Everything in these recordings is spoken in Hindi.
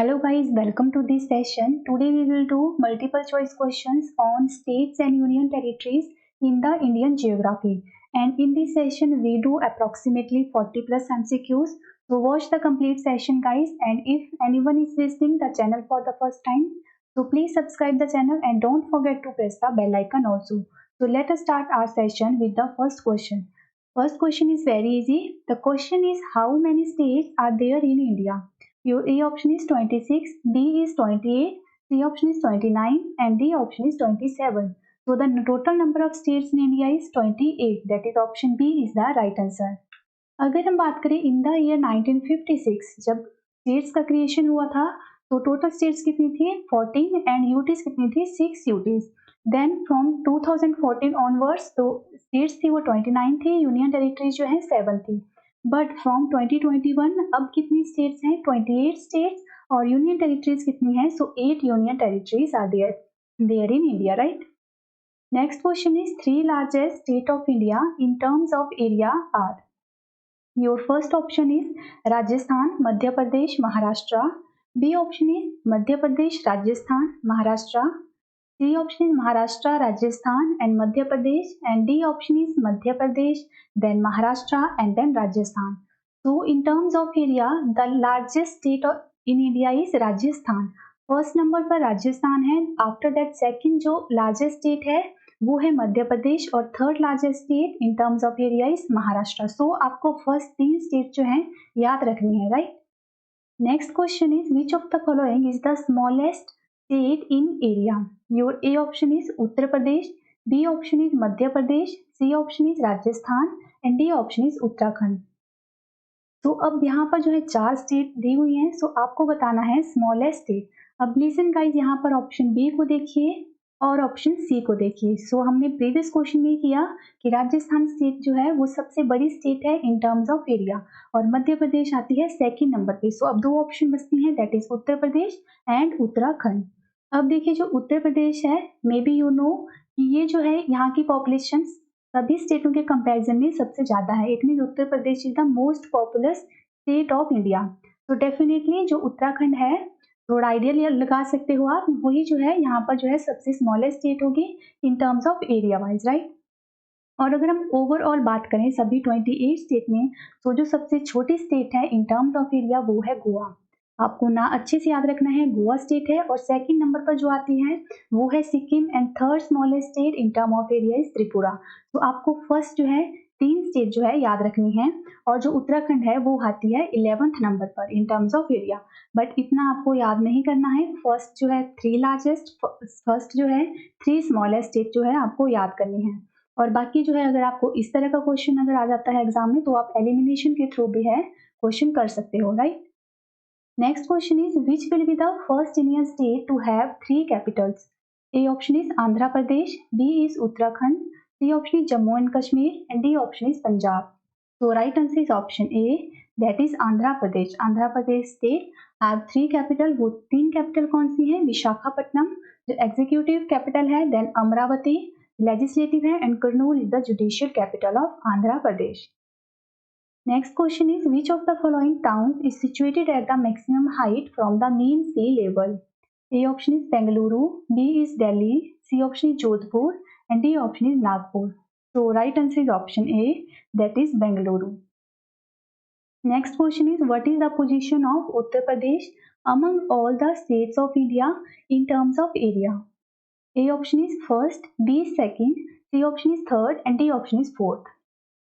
Hello guys, welcome to this session. Today we will do multiple choice questions on states and union territories in the Indian geography. And in this session we do approximately 40 plus MCQs. So watch the complete session guys, and if anyone is visiting the channel for the first time, so please subscribe the channel and don't forget to press the bell icon also. So let us start our session with the first question. First question is very easy. The question is, how many states are there in India? Your A option is 26, B is 28, C option is 29 and D option is 27. So the total number of states in India is 28. That is option B is the right answer. अगर हम बात करें इन द ईयर 1956 जब स्टेट्स का क्रिएशन हुआ था तो टोटल स्टेट्स कितनी थी 14 एंड यूटीज कितनी थी 6 यूटीज. देन फ्रॉम 2014 ऑनवर्ड्स तो स्टेट्स थी वो 29 थी, यूनियन टेरिटरीज जो है 7 थी. बट फ्रॉम 2021 अब कितनी स्टेट्स हैं 28 स्टेट्स और यूनियन टेरिटरीज कितनी है so 8 union territories are there in India right. Next question is 3 largest state of India in terms of area are. Your first option is Rajasthan, Madhya Pradesh, Maharashtra. B option is Madhya Pradesh, Rajasthan, Maharashtra. C option is Maharashtra, Rajasthan and Madhya Pradesh. And D option is Madhya Pradesh, then Maharashtra and then Rajasthan. So in terms of area, the largest state in India is Rajasthan. First number पर राजस्थान है. आफ्टर दैट सेकंड जो लार्जेस्ट स्टेट है वो है मध्य प्रदेश और third largest state in terms of area is Maharashtra. So आपको फर्स्ट 3 स्टेट जो है याद रखनी है right. Next question is which of the following is the smallest state in area. Your A option is Uttar Pradesh, B option is Madhya Pradesh, C option is Rajasthan and D option is Uttarakhand. तो अब यहाँ पर जो है 4 स्टेट दी हुई हैं. सो आपको बताना है स्मॉलेस्ट स्टेट. अब लिसन गाइज, यहाँ पर ऑप्शन बी को देखिए और ऑप्शन सी को देखिए. सो हमने प्रीवियस क्वेश्चन में किया कि राजस्थान स्टेट जो है वो सबसे बड़ी स्टेट है इन टर्म्स ऑफ एरिया और मध्य प्रदेश आती है सेकंड नंबर पे. सो अब 2 ऑप्शन बचती हैं, that is Uttar Pradesh and Uttarakhand. अब देखिए जो उत्तर प्रदेश है, मे बी यू नो कि ये जो है यहाँ की पॉपुलेशन सभी स्टेटों के कंपैरिजन में सबसे ज्यादा है. It mean Uttar Pradesh is the most populous state of India. तो डेफिनेटली जो उत्तराखंड है, थोड़ा आइडिया लगा सकते हो आप, वही जो है यहाँ पर जो है सबसे स्मॉलेस्ट स्टेट होगी इन terms of area wise right. और अगर हम ओवरऑल बात करें सभी 28 स्टेट में, तो जो सबसे छोटी स्टेट है इन टर्म्स ऑफ एरिया वो है गोवा. आपको ना अच्छे से याद रखना है, गोवा स्टेट है. और सेकंड नंबर पर जो आती है वो है Sikkim and third smallest state in term of area is Tripura. तो आपको फर्स्ट जो है 3 स्टेट जो है याद रखनी है और जो उत्तराखंड है वो आती है 11th नंबर पर इन टर्म्स ऑफ एरिया. बट इतना आपको याद नहीं करना है. फर्स्ट जो है 3 लार्जेस्ट, फर्स्ट जो है 3 स्मॉलेस्ट स्टेट जो है आपको याद करनी है. और बाकी जो है अगर आपको इस तरह का क्वेश्चन अगर आ जाता है एग्जाम में तो आप एलिमिनेशन के थ्रू भी है क्वेश्चन कर सकते हो right. Next question is, which will be the first Indian state to have 3 capitals? A option is Andhra Pradesh, B is Uttarakhand, C option is Jammu and Kashmir and D option is Punjab. So right answer is option A, that is Andhra Pradesh. Andhra Pradesh state have 3 capital. वो 3 capital कौन सी है? विशाखापट्टनम जो executive capital है, then अमरावती legislative है and Kurnool is the judicial capital of Andhra Pradesh. Next question is, which of the following towns is situated at the maximum height from the mean sea level? A option is Bengaluru, B is Delhi, C option is Jodhpur and D option is Nagpur. So right answer is option A, that is Bengaluru. Next question is, what is the position of Uttar Pradesh among all the states of India in terms of area? A option is first, B is second, C option is third and D option is fourth.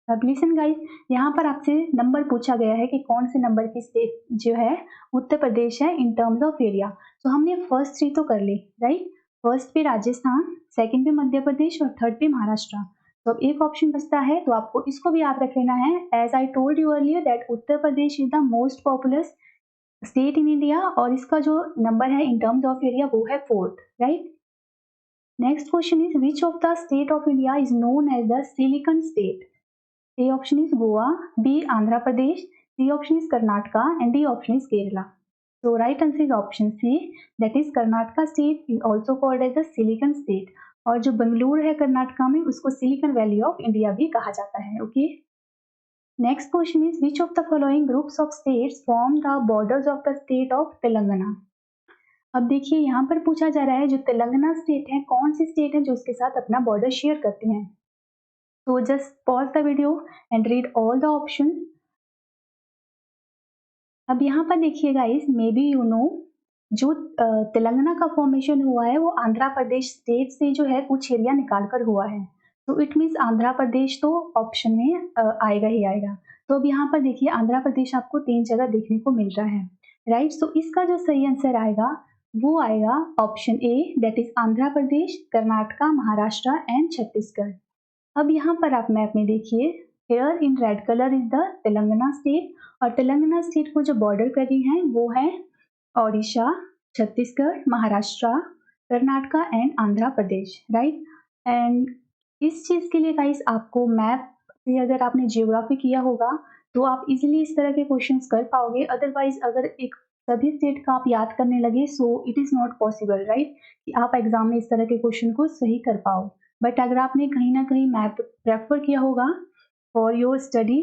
अब लिसन गाइस, यहाँ पर आपसे नंबर पूछा गया है कि कौन से नंबर की स्टेट जो है उत्तर प्रदेश है इन टर्म्स ऑफ एरिया. तो हमने फर्स्ट 3 तो कर ली राइट. फर्स्ट पे राजस्थान, सेकंड पे मध्य प्रदेश और थर्ड पे महाराष्ट्र. तो अब एक ऑप्शन बचता है, तो आपको इसको भी याद रख लेना है. As I told you earlier that Uttar Pradesh is the most populous state in India और इसका जो नंबर है इन टर्म्स ऑफ एरिया वो है 4th right. Next question is, which of the state of India is known as the silicon state? A option is Goa, B Andhra Pradesh, C option is Karnataka and D option is Kerala. So right answer is option C, that is Karnataka state is also called as the Silicon state. और जो बंगलुरु है कर्नाटका में उसको सिलिकॉन वैली ऑफ इंडिया भी कहा जाता है. Okay. Next question is, which of the following groups of states form the borders of the state of Telangana? अब देखिए यहाँ पर पूछा जा रहा है जो तेलंगाना स्टेट है, कौन सी स्टेट है जो उसके साथ अपना बॉर्डर शेयर करते हैं। तो just pause the video and read all the option. अब यहाँ पर देखिए guys, may be you know, जो तेलंगाना का फॉर्मेशन हुआ है वो आंध्र प्रदेश स्टेट से जो है कुछ एरिया निकाल कर हुआ है। तो इट मीन्स आंध्र प्रदेश तो ऑप्शन में आएगा ही आएगा। तो अब यहाँ पर देखिए आंध्र प्रदेश आपको 3 जगह देखने को मिल रहा है, राइट। सो इसका जो सही आंसर आएगा वो आएगा option A, that is Andhra Pradesh, Karnataka, Maharashtra and Chhattisgarh. अब यहाँ पर आप मैप में देखिए, here in red colour is the Telangana state, और तेलंगाना स्टेट को जो बॉर्डर कर रही है वो है Odisha, Chhattisgarh, Maharashtra, Karnataka and Andhra Pradesh, right. And इस चीज़ के लिए गाइस आपको मैप से, अगर आपने जियोग्राफी किया होगा तो आप इजीली इस तरह के क्वेश्चंस कर पाओगे। अदरवाइज अगर एक सभी स्टेट का आप याद करने लगे, so it is not possible, right, कि आप एग्जाम में इस तरह के क्वेश्चन को सही कर पाओ। बट अगर आपने कहीं ना कहीं मैप प्रेफर किया होगा फॉर योर स्टडी,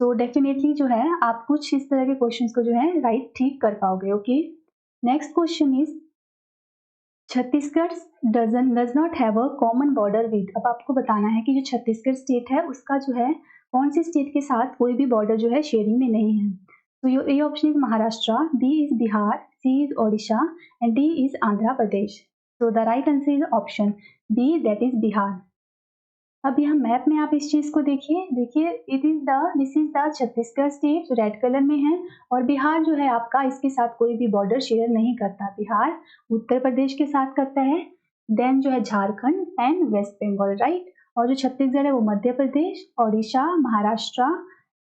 तो डेफिनेटली जो है आप कुछ इस तरह के क्वेश्चंस को जो है राइट ठीक कर पाओगे। Okay, next question is Chhattisgarh does not have a common border with. अब आपको बताना है कि जो छत्तीसगढ़ स्टेट है उसका जो है कौन सी स्टेट के साथ कोई भी बॉर्डर जो है शेयरिंग में नहीं है। तो A option is Maharashtra, B is Bihar, C is Odisha and D is Andhra Pradesh. तो the right answer is option B, that is Bihar. अब यहाँ मैप में आप इस चीज को देखिए, this is the Chhattisgarh state जो रेड कलर में है, और बिहार जो है आपका इसके साथ कोई भी बॉर्डर शेयर नहीं करता। बिहार उत्तर प्रदेश के साथ करता है, देन जो है झारखंड एंड वेस्ट बंगाल, राइट। और जो छत्तीसगढ़ है वो मध्य प्रदेश, ओडिशा, महाराष्ट्र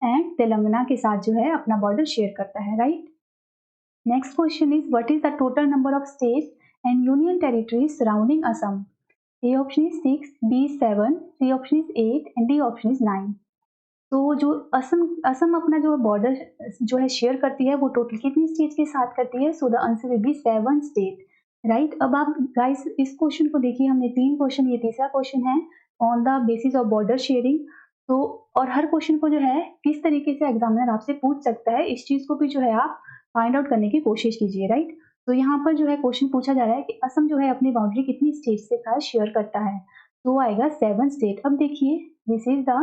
एंड तेलंगाना के साथ जो है अपना बॉर्डर शेयर करता है, right. Next question is what is the total number of states and union territories surrounding Assam. A option is 6, B 7, C option is 8 and D option is 9। तो जो असम अपना जो बॉर्डर जो है शेयर करती है वो टोटल कितनी स्टेट के साथ करती है। So the answer will B 7 state, right. अब आप गाइस इस क्वेश्चन को देखिए, हमने 3 क्वेश्चन, ये तीसरा क्वेश्चन है on the basis of border sharing. तो और हर क्वेश्चन को जो है किस तरीके से एग्जामिनर आपसे पूछ सकता है, इस चीज को भी जो है आप फाइंड आउट करने की कोशिश कीजिए, राइट। तो यहाँ पर जो है क्वेश्चन पूछा जा रहा है कि असम जो है अपनी बाउंड्री कितनी स्टेट्स के साथ शेयर करता है। तो आएगा 7 स्टेट। अब देखिए this is the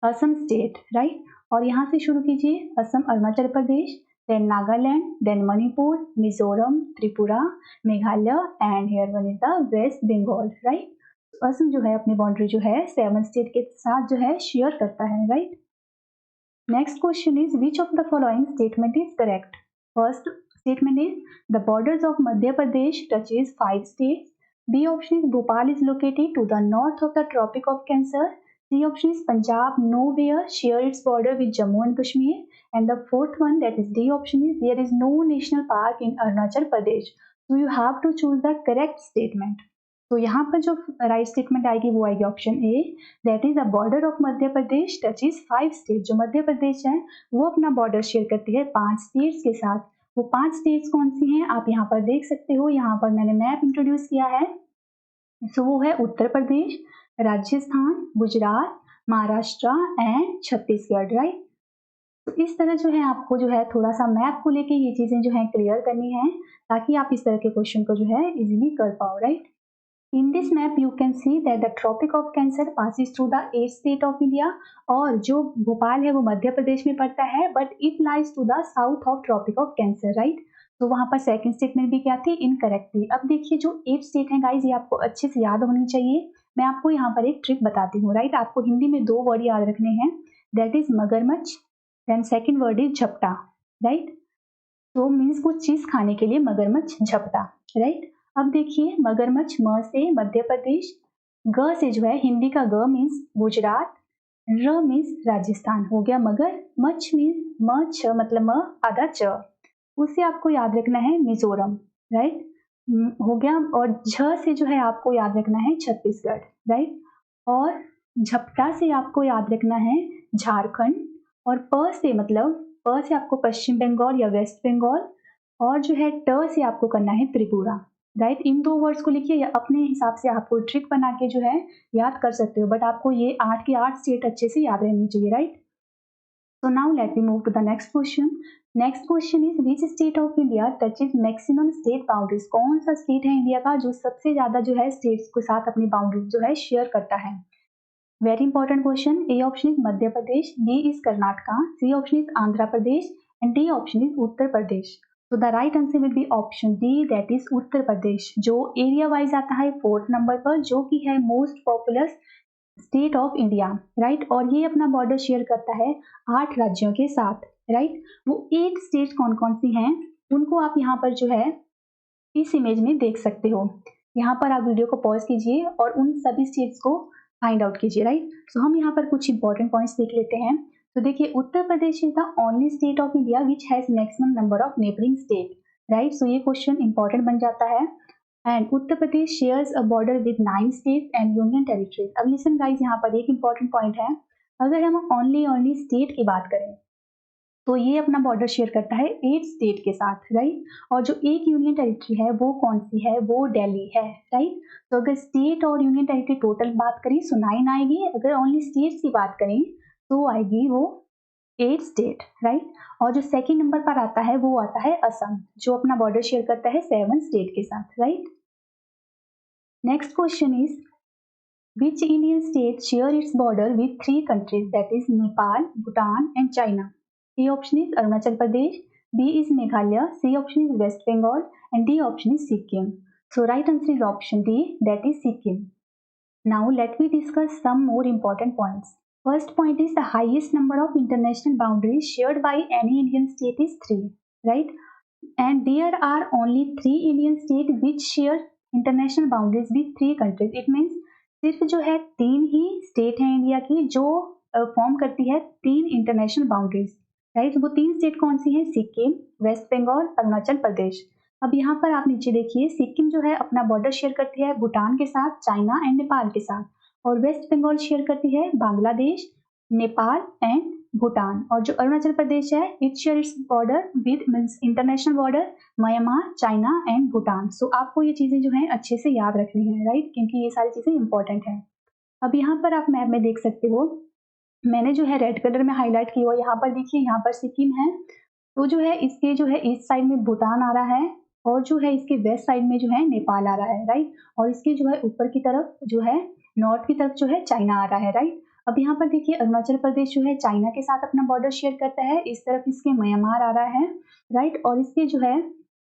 Assam state, right. और यहाँ से शुरू कीजिए, Assam, Arunachal Pradesh, then Nagaland, then Manipur, Mizoram, Tripura, Meghalaya and here one is the West Bengal, right. Assam जो है अपनी बाउंड्री जो है 7 स्टेट के साथ जो है शेयर करता है, right. Next question is which of the following statement is correct. First statement is the borders of Madhya Pradesh touches 5 states. B option is Bhopal is located to the north of the Tropic of Cancer. C option is Punjab nowhere share its border with Jammu and Kashmir. And the fourth one, that is D option, is there is no national park in Arunachal Pradesh. So you have to choose the correct statement. तो यहाँ पर जो राइट स्टेटमेंट आएगी वो आएगी option A, that is the border of Madhya Pradesh touches 5 state. जो मध्य प्रदेश है वो अपना बॉर्डर शेयर करती है 5 स्टेट्स के साथ। वो 5 स्टेट्स कौन सी हैं आप यहाँ पर देख सकते हो, यहाँ पर मैंने मैप इंट्रोड्यूस किया है। सो वो है उत्तर प्रदेश, राजस्थान, गुजरात, महाराष्ट्र एंड छत्तीसगढ़, राइट। तो इस तरह जो है आपको जो है थोड़ा सा मैप को लेके ये चीजें जो है क्लियर करनी है, ताकि आप इस तरह के क्वेश्चन को जो है इजीली कर पाओ, right. In this map you can see that the Tropic of Cancer passes through the 8th state of India, और जो भोपाल है वो मध्य प्रदेश में पड़ता है, but it lies to the south of Tropic of Cancer, right? तो वहां पर सेकंड स्टेटमेंट भी क्या थी, इनकरेक्ट थी। अब देखिए जो 8 स्टेट है गाइज, ये आपको अच्छे से याद होनी चाहिए। मैं आपको यहाँ पर एक ट्रिक बताती हूँ, राइट। आपको हिंदी में 2 वर्ड याद रखने हैं, दैट इज मगरमच्छ, देन सेकेंड वर्ड इज झपटा, राइट। तो मीन्स कुछ चीज खाने के लिए मगरमच्छ, झपटा, राइट। अब देखिए मगरमच्छ म से मध्य प्रदेश, ग से जो है हिंदी का ग मीन्स गुजरात, र मीन्स राजस्थान, हो गया मगर, मच्छ मीन्स म छ मतलब म आधा च, उसे आपको याद रखना है मिजोरम, राइट, हो गया। और झ से जो है आपको याद रखना है छत्तीसगढ़, राइट। और झपटा से आपको याद रखना है झारखंड, और प से मतलब प से आपको पश्चिम बंगाल या वेस्ट बंगाल, और जो है ट से आपको करना है त्रिपुरा, राइट। इन 2 वर्ड्स को लिखिए, या अपने हिसाब से आपको ट्रिक बना के जो है याद कर सकते हो, बट आपको ये 8 की 8 स्टेट अच्छे से याद रहनी चाहिए, right. So now let me move to the next question. Next question is which state of India touches maximum state boundaries, कौन सा स्टेट है इंडिया का जो सबसे ज्यादा जो है स्टेट्स के साथ अपनी बाउंड्रीज जो है शेयर करता है। Very important question. A option is Madhya Pradesh, B is Karnataka, C option is Andhra Pradesh and D option is Uttar Pradesh. तो the right answer will be option D, that is Uttar Pradesh, जो एरिया वाइज आता है 4th नंबर पर, जो कि है most populous state of India, right. और ये अपना बॉर्डर शेयर करता है 8 राज्यों के साथ, राइट। वो 8 स्टेट कौन कौन सी हैं उनको आप यहाँ पर जो है इस इमेज में देख सकते हो। यहाँ पर आप वीडियो को पॉज कीजिए और उन सभी स्टेट्स को फाइंड आउट कीजिए, राइट। सो हम यहाँ पर कुछ इंपॉर्टेंट पॉइंट्स देख लेते हैं। तो देखिए, Uttar Pradesh is the only state of India which has maximum number of neighbouring state, right. So ये क्वेश्चन इंपॉर्टेंट बन जाता है। And Uttar Pradesh shares a border with 9 states and union territories. अब लिसन गाइस, यहाँ पर एक इंपॉर्टेंट पॉइंट है, अगर हम ओनली स्टेट की बात करें तो ये अपना बॉर्डर शेयर करता है 8 स्टेट के साथ, राइट। और जो एक यूनियन टेरिटरी है वो कौन सी है, वो दिल्ली है, राइट। तो अगर स्टेट और यूनियन टेरिटरी टोटल बात करें तो 9 आएगी, अगर ओनली स्टेट्स की बात करें तो आएगी वो 8 स्टेट, राइट। और जो सेकंड नंबर पर आता है वो आता है असम, जो अपना बॉर्डर शेयर करता है 7 स्टेट के साथ, right. Next question is which Indian state share its border with 3 countries, that is Nepal, Bhutan and China? A option is Arunachal Pradesh, B is Meghalaya, C option is West Bengal and D option is Sikkim. So right answer is option D, that is Sikkim. Now let me discuss some more important points. First point is the highest number of international boundaries shared by any Indian state is 3, right? And there are only 3 Indian states which share international boundaries with 3 countries. It means सिर्फ जो है 3 ही स्टेट हैं इंडिया की जो फॉर्म करती है 3 इंटरनेशनल बाउंड्रीज, राइट। वो 3 स्टेट कौन सी हैं, सिक्किम, वेस्ट बंगाल, अरुणाचल प्रदेश। अब यहाँ पर आप नीचे देखिए, सिक्किम जो है अपना बॉर्डर शेयर करती है भूटान के साथ, चाइना एंड नेपाल के साथ, और वेस्ट बंगाल शेयर करती है बांग्लादेश, नेपाल एंड भूटान। और जो अरुणाचल प्रदेश है, it share its border with means international border Myanmar, China and Bhutan. So आपको ये चीजें जो है अच्छे से याद रखनी है, राइट, क्योंकि ये सारी चीजें इंपॉर्टेंट है। अब यहाँ पर आप मैप में देख सकते हो, मैंने जो है रेड कलर में हाईलाइट की हुआ, यहाँ पर देखिए, यहाँ पर सिक्किम है, तो जो है इसके जो है ईस्ट साइड में भूटान आ रहा है, और जो है इसके वेस्ट साइड में जो है नेपाल आ रहा है, राइट। और इसके जो है ऊपर की तरफ जो है नॉर्थ की तरफ जो है चाइना आ रहा है, राइट। अब यहाँ पर देखिए, अरुणाचल प्रदेश जो है चाइना के साथ अपना बॉर्डर शेयर करता है, इस तरफ इसके म्यांमार आ रहा है, राइट। और इसके जो है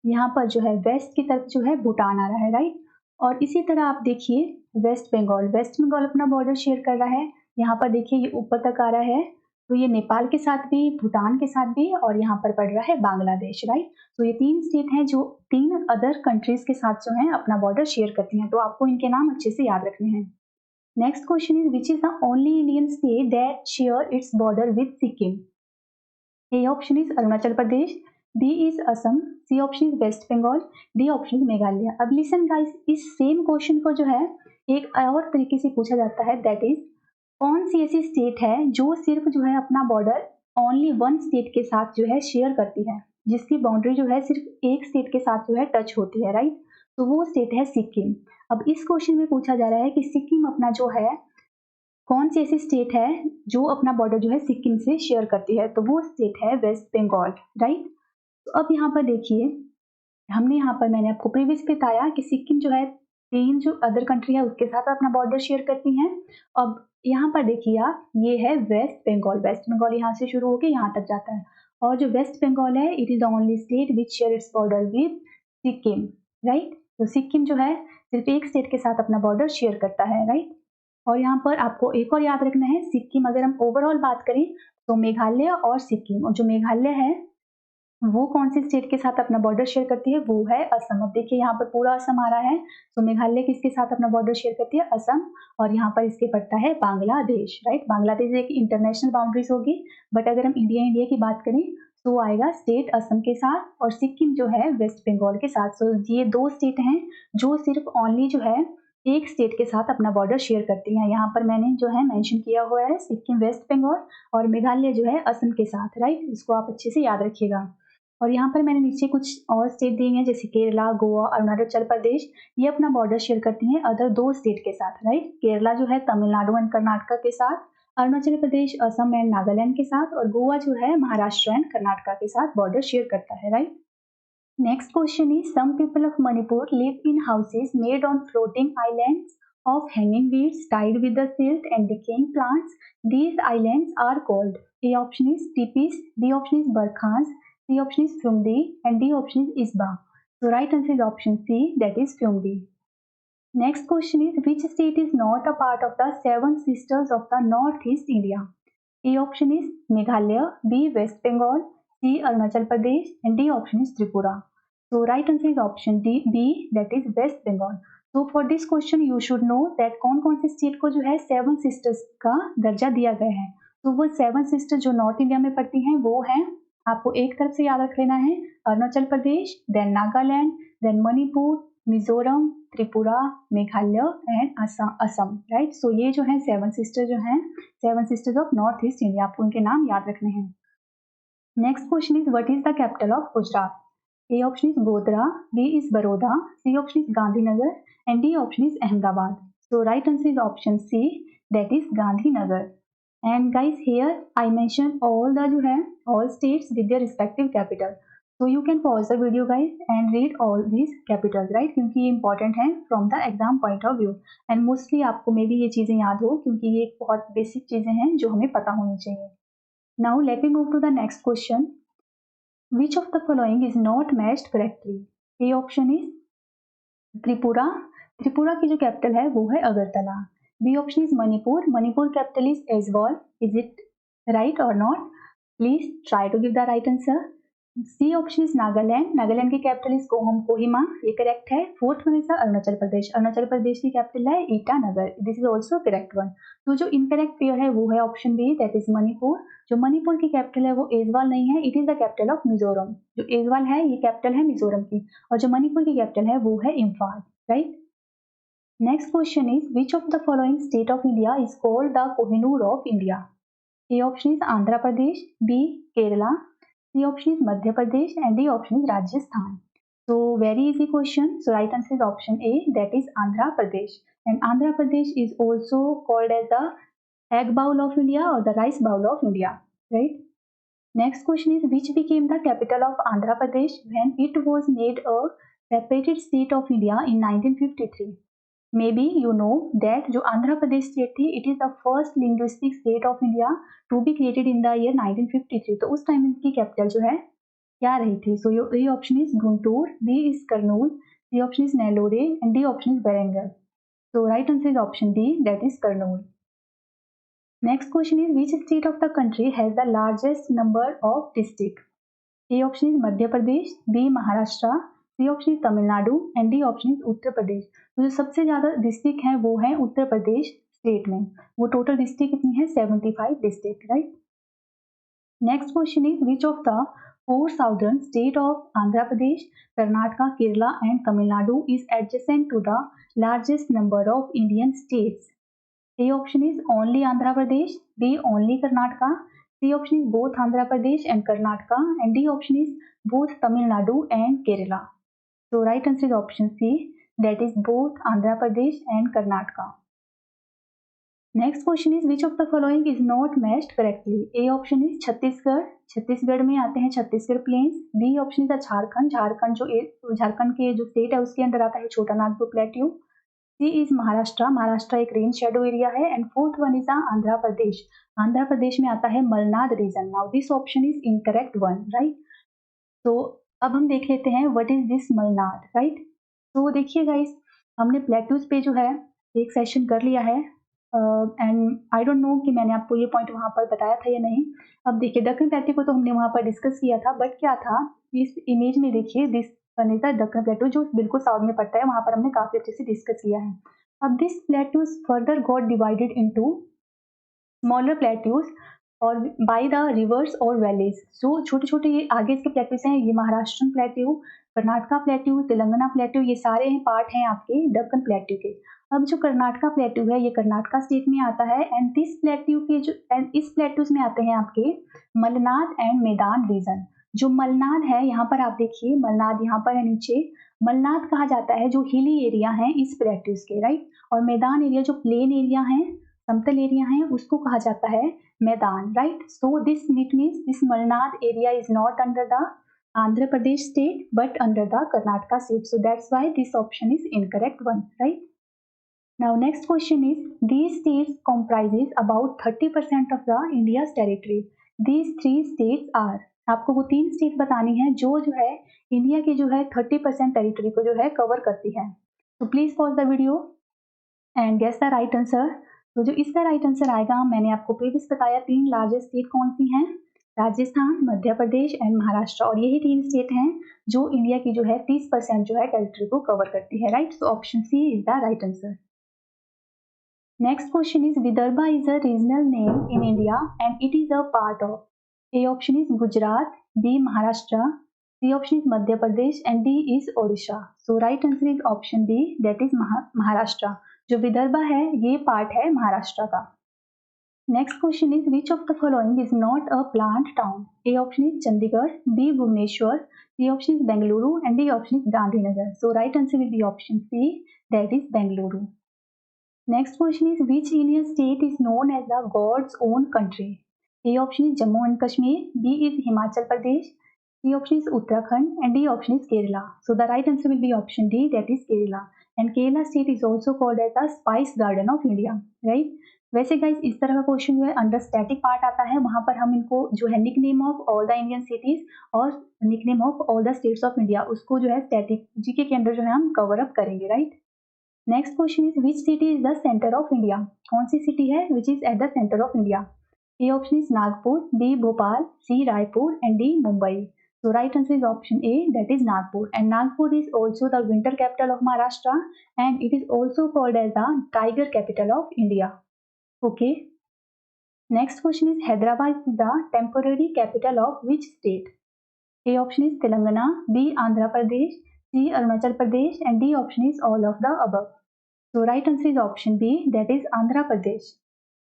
यहाँ पर जो है वेस्ट की तरफ जो है भूटान आ रहा है, राइट। और इसी तरह आप देखिए वेस्ट बंगाल अपना बॉर्डर शेयर कर रहा है, यहाँ पर देखिए ये ऊपर तक आ रहा है, तो ये नेपाल के साथ भी, भूटान के साथ भी, और यहाँ पर पड़ रहा है बांग्लादेश, राइट। तो ये 3 स्टेट हैं जो 3 अदर कंट्रीज के साथ जो है अपना बॉर्डर शेयर करती हैं, तो आपको इनके नाम अच्छे से याद रखने हैं। Next question is which is the only Indian state that shares its border with Sikkim? A option is Arunachal Pradesh, B is Assam, C option is West Bengal, D option is Meghalaya. अब लिसन गाइस, इस सेम क्वेश्चन को जो है एक और तरीके से पूछा जाता है, दैट इज कौन सी ऐसी स्टेट है जो सिर्फ जो है अपना बॉर्डर ओनली 1 स्टेट के साथ जो है शेयर करती है, जिसकी बाउंड्री जो है सिर्फ एक स्टेट के साथ जो है टच होती है, राइट। तो वो स्टेट है सिक्किम। अब इस क्वेश्चन में पूछा जा रहा है कि सिक्किम अपना जो है कौन सी ऐसी स्टेट है जो अपना बॉर्डर जो है सिक्किम से शेयर करती है, तो वो स्टेट है वेस्ट बंगाल, राइट। तो अब यहाँ पर देखिए, हमने यहाँ पर मैंने आपको प्रीवियस बताया कि सिक्किम जो है 3 जो अदर कंट्री है उसके साथ अपना बॉर्डर शेयर करती हैं। अब यहाँ पर देखिए आप, ये है वेस्ट बंगाल यहाँ से शुरू होकर यहाँ तक जाता है, और जो वेस्ट बंगाल है, it is the only state which share its border with Sikkim, right. तो सिक्किम जो है सिर्फ एक स्टेट के साथ अपना बॉर्डर शेयर करता है, राइट। और यहाँ पर आपको एक और याद रखना है, सिक्किम अगर हम ओवरऑल बात करें तो मेघालय और सिक्किम, और जो मेघालय है वो कौन सी स्टेट के साथ अपना बॉर्डर शेयर करती है, वो है असम। अब देखिए यहाँ पर पूरा असम आ रहा है, तो मेघालय किसके साथ अपना बॉर्डर शेयर करती है, असम। और यहाँ पर इसके पड़ता है बांग्लादेश, राइट। बांग्लादेश एक इंटरनेशनल बाउंड्रीज होगी, बट अगर हम इंडिया की बात करें तो आएगा स्टेट असम के साथ, और सिक्किम जो है वेस्ट बंगाल के साथ। सो ये 2 स्टेट हैं जो सिर्फ ओनली जो है एक स्टेट के साथ अपना बॉर्डर शेयर करती हैं। यहाँ पर मैंने जो है मेंशन किया हुआ है सिक्किम, वेस्ट बंगाल और मेघालय जो है असम के साथ, राइट। इसको आप अच्छे से याद रखिएगा। और यहाँ पर मैंने नीचे कुछ और स्टेट दिए हैं, जैसे केरला, गोवा, अरुणाचल प्रदेश, ये अपना बॉर्डर शेयर करती हैं अदर 2 स्टेट के साथ, राइट। केरला जो है तमिलनाडु एंड कर्नाटका के साथ, अरुणाचल प्रदेश असम एंड नागालैंड के साथ, और गोवा जो है महाराष्ट्र एंड कर्नाटका के साथ बॉर्डर शेयर करता है, right. Next question is some people of Manipur live in houses made on floating islands of hanging weeds tied with the silt and decaying plants. These islands are called, A option is tipis, B option is barkhans, C option is Phumdi, and D option is Isba. So right answer is option C, that is Phumdi. Next question is which state is not a part of the seven sisters of the northeast India? A option is Meghalaya, B West Bengal, C Arunachal Pradesh, and D option is Tripura. So right answer is option D, B, that is West Bengal. तो for this question you should know that कौन कौन से स्टेट को जो है सेवन सिस्टर्स का दर्जा दिया गया है। तो वो सेवन सिस्टर जो नॉर्थ इंडिया में पड़ती हैं वो हैं, आपको एक तरफ से याद रख लेना है, Arunachal Pradesh, then Nagaland, then Manipur, Mizoram, Tripura, Meghalaya and Assam, right. So ये जो है सेवन सिस्टर जो हैं, seven sisters of north east India, आपको उनके नाम याद रखने हैं। Next question is what is the capital of Gujarat? A option is Godhra, B is Baroda, C option is Gandhinagar, and D option is Ahmedabad. So right answer is option C, that is Gandhinagar. And guys, here I mentioned all the जो है all states with their respective capital. So you can pause the video guys and read all these capitals, right? क्योंकि ये important है from the exam point of view. And mostly आपको मे भी ये चीजें याद हो क्योंकि ये बहुत basic चीजें हैं जो हमें पता होनी चाहिए. Now let me move to the next question. Which of the following is not matched correctly? A option is Tripura, Tripura की जो कैपिटल है वो है Agartala. B option is Manipur, Manipur capital is Aizawl. Is it right और not? Please try to give the right answer. C option is Nagaland, Nagaland की कैपिटल इज कोहिमा, ये करेक्ट है. Fourth one is Arunachal Pradesh, Arunachal Pradesh की कैपिटल है Itanagar, this is also correct one. तो जो इनकरेक्ट पेयर है वो है option B, that is Manipur. जो मणिपुर की कैपिटल है वो एजवाल नहीं है, it is the capital of Mizoram. जो एजवाल है ये कैपिटल है मिजोरम की, और जो मणिपुर की कैपिटल है वो है Imphal, right. Next question is which of the following state of India is called the Kohinoor of India? A option is Andhra Pradesh, B Kerala, C option is Madhya Pradesh, and D option is Rajasthan. So very easy question. So right answer is option A, that is Andhra Pradesh. And Andhra Pradesh is also called as the egg bowl of India or the rice bowl of India, right? Next question is which became the capital of Andhra Pradesh when it was made a separated state of India in 1953? Maybe you know that जो आंध्र प्रदेश स्टेट थी, it is the first linguistic state of India to be created in the year 1953. तो उस टाइम इनकी कैपिटल जो है क्या रही थी? So A option is Guntur, B is Kurnool, C option is Nellore, and D option is Warangal. So right answer is option D, that is Kurnool. Next question is which state of the country has the largest number of district? A option is Madhya Pradesh, B Maharashtra, C option is Tamil Nadu, and D option is Uttar Pradesh. तो जो सबसे ज्यादा डिस्ट्रिक्ट हैं वो है उत्तर प्रदेश स्टेट में. वो टोटल डिस्ट्रिक्ट कितनी है? 75 district, right. Next question is which of the four southern state of Andhra Pradesh, Karnataka, Kerala and Tamil Nadu is adjacent to the largest number of Indian states? A option is only Andhra Pradesh, B only Karnataka, C option is both Andhra Pradesh and Karnataka, and D option is both Tamil Nadu and Kerala. So right answer is option C, that is both Andhra Pradesh and Karnataka. Next question is which of the following is not matched correctly? A option is Chhattisgarh, Chhattisgarh में आते हैं Chhattisgarh plains. B option is Jharkhand, Jharkhand जो झारखंड के जो स्टेट है उसके अंदर आता है Chota Nagpur plateau. C is Maharashtra, Maharashtra एक रेन शेडो एरिया है. And fourth one is Andhra Pradesh, Andhra Pradesh में आता है Malnad region. Now this option is incorrect one, right. तो अब हम देख लेते हैं what is this Malnad, right. तो देखिए गाइस, हमने प्लेट्यूज पे जो है एक सेशन कर लिया है, एंड आई डोंट नो कि मैंने आपको ये पॉइंट वहाँ पर बताया था या नहीं. अब देखिए दक्कन प्लेट्यू को तो हमने वहाँ पर डिस्कस किया था, बट क्या था इस इमेज में देखिए this one is the Deccan plateau जो बिल्कुल साउथ में पड़ता है, वहाँ पर हमने काफी अच्छे से डिस्कस किया है. अब this plateaus further got divided into smaller plateaus और बाय द रिवर्स और वैलीज. जो छोटे छोटे ये आगे इसके प्लेट्यूज हैं, ये Maharashtrian plateau, Karnataka plateau, Telangana plateau, ये सारे हैं पार्ट हैं आपके दक्कन प्लेट्यू के. अब जो कर्नाटका प्लेट्यू है ये कर्नाटका स्टेट में आता है, एंड दिस प्लेट्यू के जो इस प्लेट्यूज में आते हैं आपके मलनाड एंड मैदान रीजन. जो मलनाड है यहाँ पर आप देखिए, मलनाड यहाँ पर है नीचे, मलनाड कहा जाता है जो हिली एरिया है इस प्लेट्यूज के, राइट. और मैदान एरिया जो प्लेन एरिया है समतल एरिया है उसको कहा जाता है मैदान, right. So this means this Malnad area is not under the Andhra Pradesh state but under the Karnataka state, so that's why this option is incorrect one, right. Now next question is, these states comprises about 30% of the India's territory. These three states are, आपको वो 3 स्टेट बतानी है जो है इंडिया के जो है 30% टेरिटरी को जो है कवर करती है। तो please pause the video and guess the right answer. तो जो इसका राइट आंसर आएगा, मैंने आपको प्रीवियस बताया 3 लार्जेस्ट स्टेट कौन सी हैं, राजस्थान, मध्य प्रदेश एंड महाराष्ट्र, और यही 3 स्टेट हैं जो इंडिया की जो है 30% जो है टेरिटरी को कवर करती है, right. So option C is the right answer. Next question is, Vidarbha is a regional name in India and it is a part of, A option is Gujarat, B Maharashtra, C option is Madhya Pradesh and D is Odisha. So right answer is option B, that is Maharashtra. जो विदर्भा है ये पार्ट है महाराष्ट्र का। Next question is, which of the following is not a plant town? A option is Chandigarh, B Bhubaneswar, C option is Bengaluru and D option is Gandhinagar. So right answer will be option C, that is Bengaluru. Next question is, which Indian state is known as the God's own country? A option is Jammu and Kashmir, B is Himachal Pradesh, C option is Uttarakhand and D option is Kerala. So the right answer will be option D, that is Kerala. And Kerala state is also called as the Spice Garden of India, right? वैसे गाइज इस तरह का क्वेश्चन जो है अंडर स्टैटिक पार्ट आता है, वहां पर हम इनको जो है nick name of all the Indian cities और nick name of all the states of India, उसको जो है स्टैटिक जीके के अंदर जो है हम कवर अप करेंगे, right. Next question is, which city is the centre of India? कौन सी सिटी है which is at the centre of India? A option is Nagpur, B Bhopal, C Raipur and D Mumbai. So right answer is option A, that is Nagpur. And Nagpur is also the winter capital of Maharashtra and it is also called as the tiger capital of India. Okay, next question is, Hyderabad is the temporary capital of which state? A option is Telangana, B Andhra Pradesh, C Arunachal Pradesh and D option is all of the above. So right answer is option B, that is Andhra Pradesh.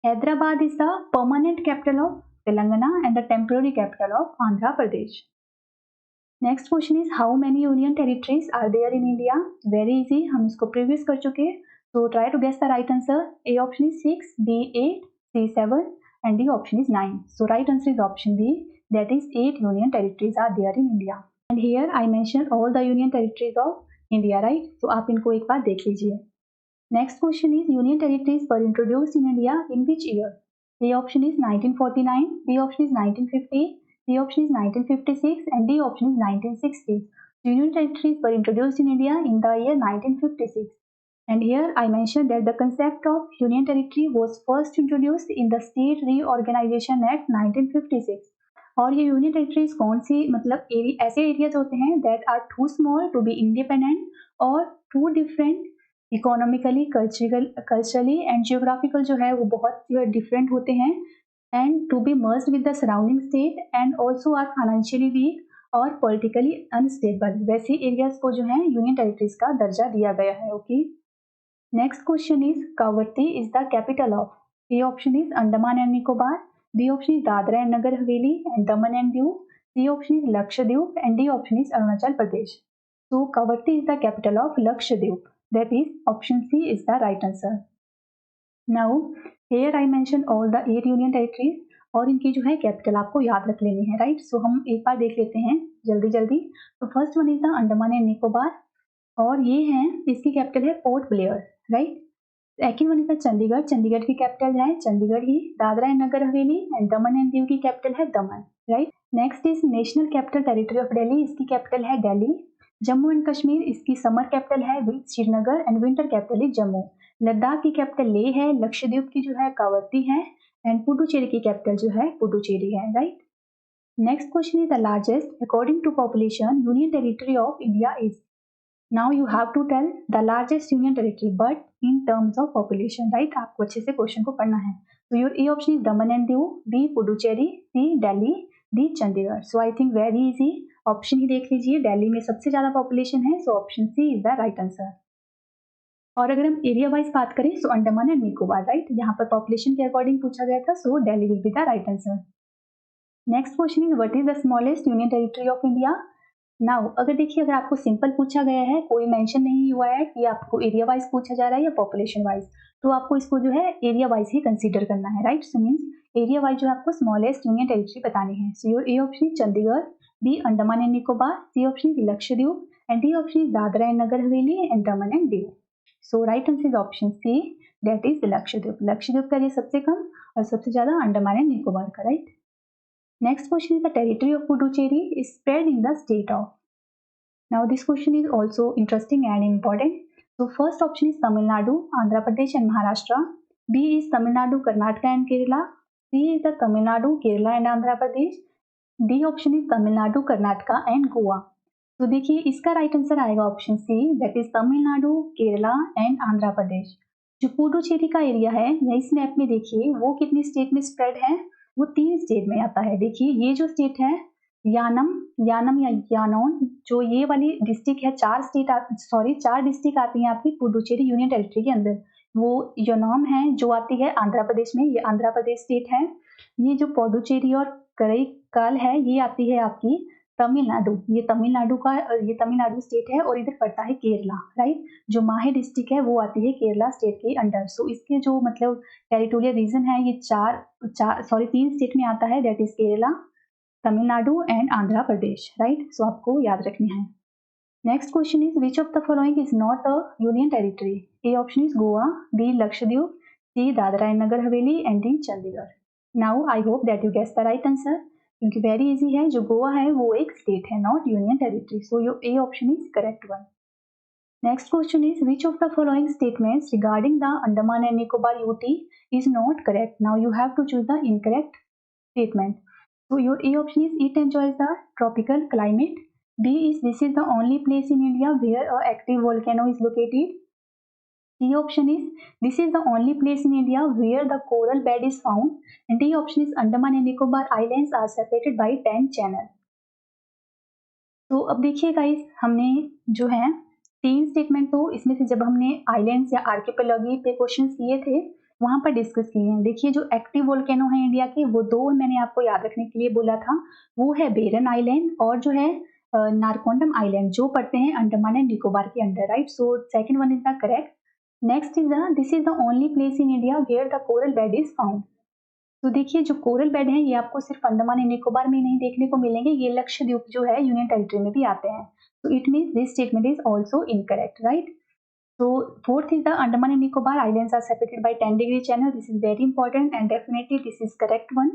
Hyderabad is the permanent capital of Telangana and the temporary capital of Andhra Pradesh. Next question is, how many union territories are there in India? Very easy, हम इसको previous कर चुके हैं. So try to guess the right answer. A option is 6, B 8, C 7 and D option is 9. So right answer is option B, that is 8 union territories are there in India. And here I mentioned all the union territories of India, right? So आप इनको एक बार देख लीजिए. Next question is, union territories were introduced in India in which year? A option is 1949, B option is 1950, C option is 1956 and D option is 1960. Union territories were introduced in India in the year 1956. And here I mentioned that the concept of union territory was first introduced in the State Reorganization Act 1956. और ये यूनियन टेरिटरीज कौन सी, मतलब ऐसे एरियाज होते हैं that are too small to be independent और too different economically, culturally and geographical जो है वो बहुत डिफरेंट होते हैं and to be merged with the surrounding state and also are financially weak और पॉलिटिकली अनस्टेबल। वैसे एरियाज को जो है यूनियन टेरिटरीज का दर्जा दिया गया है। Okay, next question is, Kavaratti is the capital of? A option is Andaman and Nicobar, B option is Dadra and Nagar Haveli and Daman and Diu, C option is Lakshadweep and D option is Arunachal Pradesh. So Kavatti is the capital of Lakshadweep. That is option C is the right answer. Now here I mentioned all the 8 union territories और इनकी जो है कैपिटल आपको याद रख लेनी है, राइट। सो हम एक बार देख लेते हैं जल्दी जल्दी। तो first one is the Andaman and Nicobar और ये है, इसकी कैपिटल है port Blair, right. Second one is the Chandigarh, Chandigarh की कैपिटल है चंडीगढ़ ही। Dadra and Nagar Haveli and Daman and Diu की कैपिटल है दमन, right. Next is national capital territory of Delhi, इसकी कैपिटल है दिल्ली। जम्मू एंड कश्मीर, इसकी समर कैपिटल है Srinagar and winter capital is Jammu. Ladakh की कैपिटल लेह है, लक्षद्वीप की जो है कावरती है एंड पुडुचेरी की कैपिटल जो है पुडुचेरी है, right. Next question is, the largest according to population union territory of India is? Now you have to tell the largest union territory but in terms of population, right? आपको अच्छे से क्वेश्चन को पढ़ना है। So your A option is Daman and Diu, B Puducherry, C Delhi, D Chandigarh. So I think very easy, option ही देख लीजिए, दिल्ली में सबसे ज्यादा पॉपुलेशन है, so option C is the right answer. और अगर हम एरिया वाइज बात करें so Andaman and Nicobar, right, यहाँ पर पॉपुलेशन के अकॉर्डिंग पूछा गया था, so Delhi will be the right answer. Next question is, what is the smallest union territory of India? Now अगर देखिए अगर आपको सिंपल पूछा गया है, कोई मेंशन नहीं हुआ है कि आपको एरिया वाइज पूछा जा रहा है या पॉपुलेशन वाइज, तो आपको इसको जो है एरिया वाइज ही कंसीडर करना है, right. So means area wise जो आपको स्मॉलेस्ट यूनियन टेरिटरी बतानी है। So your A option is Chandigarh, B Andaman and Nicobar, C option is Lakshadweep and D option is Dadra and Nagar Haveli and Daman and Diu. So right answer is option C, that is Lakshadweep. Lakshadweep का ये सबसे कम और सबसे ज्यादा अंडमान एंड निकोबार का, right. Next question is the territory of Puducherry is spread in the state of. Now this question is also interesting and important. So first option is Tamil Nadu, Andhra Pradesh and Maharashtra. B is Tamil Nadu, Karnataka and Kerala. C is the Tamil Nadu, Kerala and Andhra Pradesh. D option is Tamil Nadu, Karnataka and Goa. तो देखिए इसका राइट आंसर आएगा option C, that is Tamil Nadu, Kerala and Andhra Pradesh. जो पुडुचेरी का एरिया है या इस मैप में देखिए वो कितनी स्टेट में स्प्रेड है, वो 3 स्टेट में आता है। देखिए ये जो स्टेट है यानम यानम या यानोन, जो ये वाली डिस्ट्रिक्ट है, 4 डिस्ट्रिक्ट आती हैं आपकी पुडुचेरी यूनियन टेरिटरी के अंदर। वो योनम है जो आती है आंध्र प्रदेश में, ये आंध्र प्रदेश स्टेट है। ये जो पुडुचेरी और करईकाल है ये आती है आपकी तमिलनाडु, ये तमिलनाडु स्टेट है और इधर पड़ता है केरला, राइट। जो माहे डिस्ट्रिक्ट है वो आती है केरला स्टेट के अंडर। सो इसके जो मतलब टेरिटोरियल रीजन है ये 3 स्टेट में आता है, that is Kerala, Tamil Nadu and Andhra Pradesh, right. So आपको याद रखनी है। Next question is which of the following is not a union territory. A option is Goa, B Lakshadweep, C Dadra and Nagar Haveli and D Chandigarh. Now I hope that you guess the right answer, क्योंकि वेरी इजी है। जो गोवा है वो एक स्टेट है, not union territory. So your A option is correct one. Next question is which of the following statements regarding the Andaman and Nicobar UT is not correct. Now you have to choose the incorrect statement. So your A option is it enjoys the tropical climate. B is this is the only place in India where a active volcano is located. C option is this is the only place in India where the coral bed is found. And D option is Andaman and Nicobar islands are separated by 10 channels. तो अब देखिए गाइस, हमने जो है 3 स्टेटमेंट तो इसमें से जब हमने आइलैंड्स या आर्किपेलॉगी पे क्वेश्चंस किए थे वहां पर डिस्कस किए हैं। देखिए जो एक्टिव वोल्केनो है इंडिया के, वो 2 मैंने आपको याद रखने के लिए बोला था, वो है बेरन आइलैंड और जो है नारकोंडम आइलैंड, जो पड़ते हैं अंडमान एंड निकोबार के under, right. So second one is the correct. Next is this is the only place in India where the coral bed is found. तो देखिए जो कोरल बेड है ये आपको सिर्फ अंडमान एंड निकोबार में नहीं देखने को मिलेंगे, ये लक्षद्वीप जो है यूनियन टेरिटरी में भी आते हैं। So it means this statement is also incorrect, right? So fourth is the Andaman and Nicobar islands are separated by 10-degree channel. This is very important and definitely this is correct one.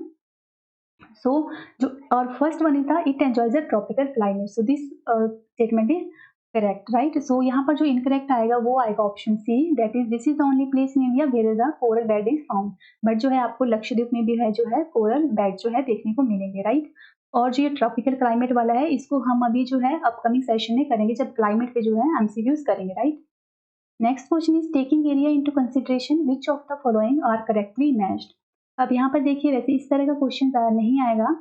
So जो और first one is the it enjoys a tropical climate. So this statement is correct, right? So यहाँ पर जो incorrect आएगा वो आएगा option C, that is this is the only place in India where the coral bed is found. But जो है आपको लक्षद्वीप में भी है जो है coral bed जो है देखने को मिलेंगे, right? और जो ये ट्रॉपिकल क्लाइमेट वाला है इसको हम अभी जो है अपकमिंग सेशन में करेंगे, जब क्लाइमेट पे जो है एमसीक्यूज करेंगे, right. Next question is taking area into consideration which of the following are correctly matched. अब यहाँ पर देखिए वैसे इस तरह का क्वेश्चन नहीं आएगा,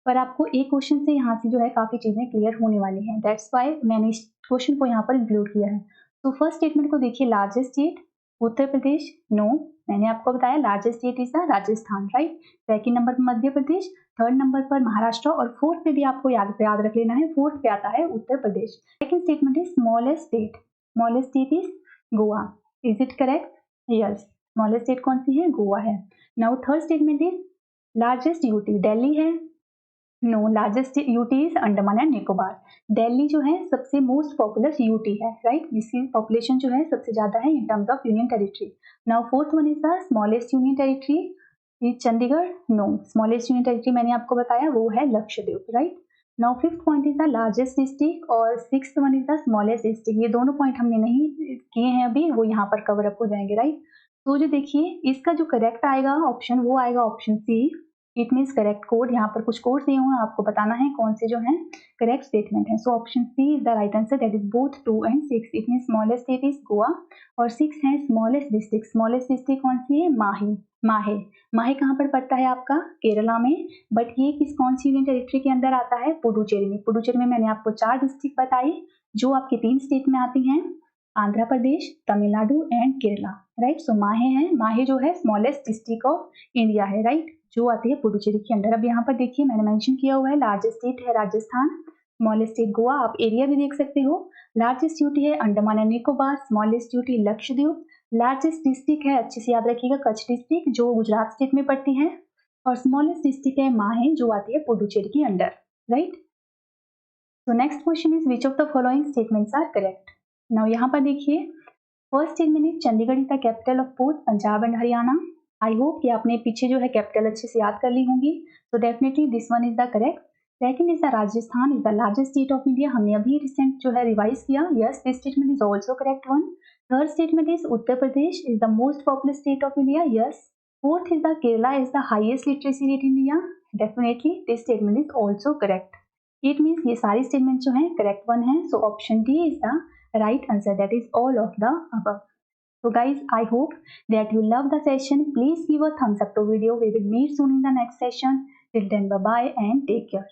पर आपको एक क्वेश्चन से यहाँ से जो है काफी चीजें क्लियर होने वाली हैं, दैट्स व्हाई मैंने इस क्वेश्चन को यहाँ पर इंक्लूड किया है। तो फर्स्ट स्टेटमेंट को देखिए, largest state Uttar Pradesh, no, मैंने आपको बताया largest state is the Rajasthan, right. Second number पर मध्य प्रदेश, थर्ड नंबर पर महाराष्ट्र और फोर्थ पे भी आपको याद रख लेना है, फोर्थ पे आता है Uttar Pradesh. Second statement is smallest state is Goa. Is it correct? Yes, smallest state कौन सी है? गोवा है। Now third statement is largest UT Delhi है, no, largest UT is Andaman and Nicobar. Delhi जो है सबसे मोस्ट पॉपुलर यूटी है, राइट, जिसकी पॉपुलेशन जो है सबसे ज्यादा है in terms of union territory. Now fourth one is the smallest union territory is Chandigarh, no, smallest union territory मैंने आपको बताया वो है Lakshadweep, right. Now fifth point is the largest district और sixth one is the smallest district. ये दोनों पॉइंट हमने नहीं किए हैं अभी, वो यहाँ पर कवर अप हो जाएंगे, राइट। तो जो देखिए इसका जो करेक्ट आएगा ऑप्शन, वो आएगा option C, it means correct code. यहाँ पर कुछ कोड दिए हुए हैं, आपको बताना है कौन से जो है करेक्ट स्टेटमेंट है। So option C is the right answer, that is both 2 and 6। It mean smallest state is Goa और 6 है स्मॉलेस्ट डिस्ट्रिक्ट। स्मॉलेस्ट डिस्ट्रिक्ट कौन सी है? माहे कहाँ पर पड़ता है आपका? केरला में। बट ये कौन सी यूनियन टेरिटरी के अंदर आता है? पुडुचेरी में। पुडुचेरी में मैंने आपको 4 डिस्ट्रिक्ट बताई जो आपके 3 स्टेट में आती हैं, आंध्र प्रदेश, तमिलनाडु एंड केरला, राइट। सो माहे जो है स्मॉलेस्ट डिस्ट्रिक्ट ऑफ इंडिया है, राइट, जो आती है पुडुचेरी के अंदर। अब यहाँ पर देखिए मैंने मेंशन किया हुआ है लार्जेस्ट स्टेट है राजस्थान, स्मॉलेस्ट स्टेट गोवा, आप एरिया भी देख सकते हो। लार्जेस्ट यूटी है Andaman and Nicobar, smallest UT Lakshadweep, largest district है, अच्छे से याद रखिएगा, कच्छ डिस्ट्रिक्ट जो गुजरात स्टेट में पड़ती है, और स्मॉलेस्ट डिस्ट्रिक्ट है माहे जो आती है पुडुचेरी के अंडर, राइट। तो next question is which of the following statements are correct. Now यहाँ पर देखिए, first statement is Chandigarh is the capital of both Punjab and Haryana. I hope कि आपने पीछे जो है कैपिटल अच्छे से याद कर ली होंगी, तो definitely this one is the correct. Second is the Rajasthan is the largest state of India, हमने अभी रिसेंट जो है रिवाइज किया, yes this statement is also correct one. Third statement is Uttar Pradesh is the most popular state of India, yes. Fourth is the Kerala is the highest literacy rate in India, definitely this statement is also correct. It means ये सारी स्टेटमेंट जो है करेक्ट वन है, so option D is the right answer, that is all of the above. So guys, I hope that you love the session. Please give a thumbs up to video. We will meet soon in the next session. Till then, bye bye and take care.